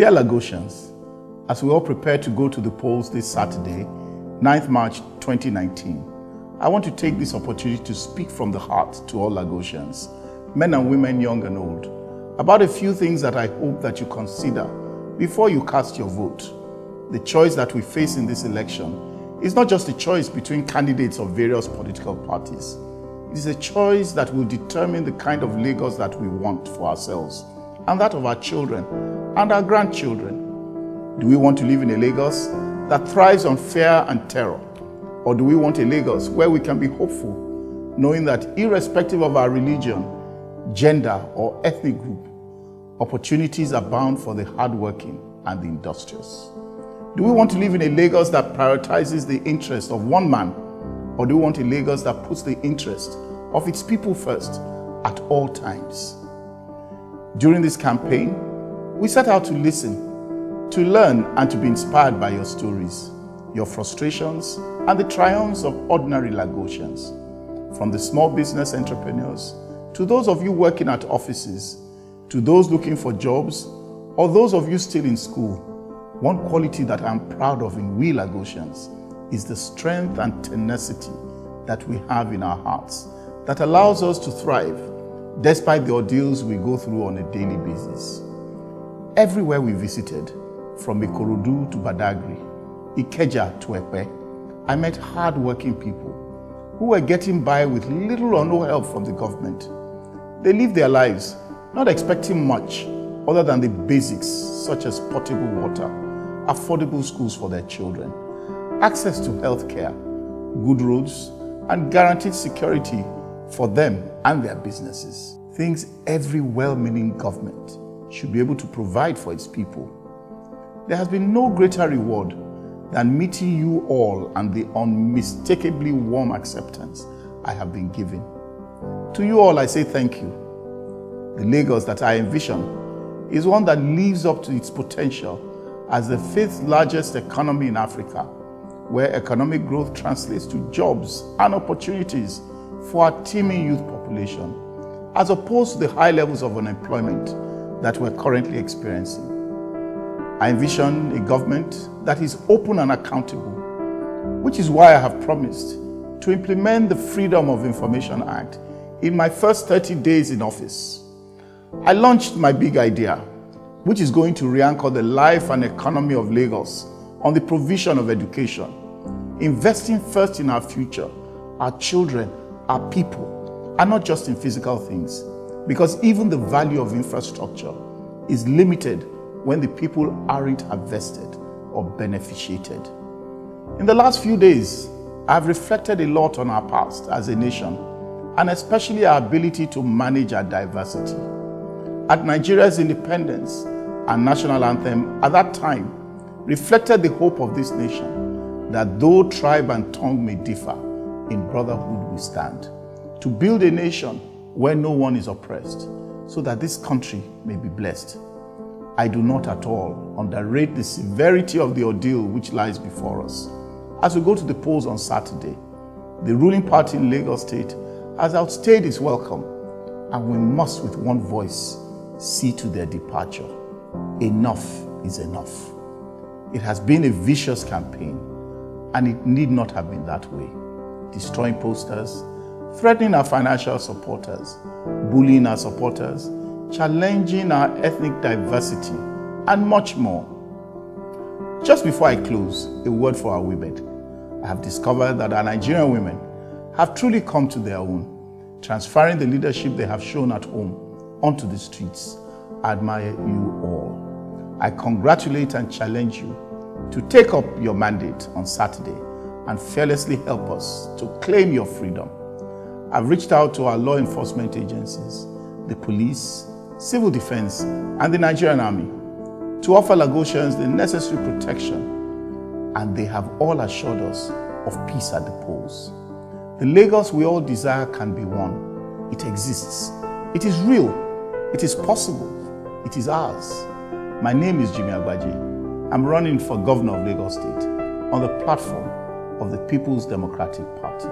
Dear Lagosians, as we all prepare to go to the polls this Saturday, 9th March 2019, I want to take this opportunity to speak from the heart to all Lagosians, men and women, young and old, about a few things that I hope that you consider before you cast your vote. The choice that we face in this election is not just a choice between candidates of various political parties. It is a choice that will determine the kind of Lagos that we want for ourselves and that of our children and our grandchildren. Do we want to live in a Lagos that thrives on fear and terror? Or do we want a Lagos where we can be hopeful, knowing that irrespective of our religion, gender, or ethnic group, opportunities abound for the hardworking and the industrious? Do we want to live in a Lagos that prioritizes the interest of one man? Or do we want a Lagos that puts the interest of its people first at all times? During this campaign, we set out to listen, to learn, and to be inspired by your stories, your frustrations, and the triumphs of ordinary Lagosians. From the small business entrepreneurs, to those of you working at offices, to those looking for jobs, or those of you still in school, one quality that I'm proud of in we Lagosians is the strength and tenacity that we have in our hearts that allows us to thrive despite the ordeals we go through on a daily basis. Everywhere we visited, from Ikorodu to Badagry, Ikeja to Epe, I met hard-working people who were getting by with little or no help from the government. They lived their lives not expecting much other than the basics such as potable water, affordable schools for their children, access to health care, good roads, and guaranteed security for them and their businesses. Things every well-meaning government should be able to provide for its people. There has been no greater reward than meeting you all and the unmistakably warm acceptance I have been given. To you all, I say thank you. The Lagos that I envision is one that lives up to its potential as the 5th largest economy in Africa, where economic growth translates to jobs and opportunities for our teeming youth population, as opposed to the high levels of unemployment that we're currently experiencing. I envision a government that is open and accountable, which is why I have promised to implement the Freedom of Information Act in my first 30 days in office. I launched my big idea, which is going to re-anchor the life and economy of Lagos on the provision of education, investing first in our future, our children, our people, and not just in physical things, because even the value of infrastructure is limited when the people aren't harvested or beneficiated. In the last few days, I've reflected a lot on our past as a nation, and especially our ability to manage our diversity. At Nigeria's independence, our national anthem at that time reflected the hope of this nation that though tribe and tongue may differ, in brotherhood we stand, to build a nation where no one is oppressed, so that this country may be blessed. I do not at all underrate the severity of the ordeal which lies before us. As we go to the polls on Saturday, the ruling party in Lagos State has outstayed its welcome, and we must with one voice see to their departure. Enough is enough. It has been a vicious campaign, and it need not have been that way. Destroying posters, threatening our financial supporters, bullying our supporters, challenging our ethnic diversity, and much more. Just before I close, a word for our women. I have discovered that our Nigerian women have truly come to their own, transferring the leadership they have shown at home onto the streets. I admire you all. I congratulate and challenge you to take up your mandate on Saturday and fearlessly help us to claim your freedom. I've reached out to our law enforcement agencies, the police, civil defense, and the Nigerian Army to offer Lagosians the necessary protection, and they have all assured us of peace at the polls. The Lagos we all desire can be won. It exists. It is real. It is possible. It is ours. My name is Jimi Agbaje. I'm running for Governor of Lagos State on the platform of the People's Democratic Party.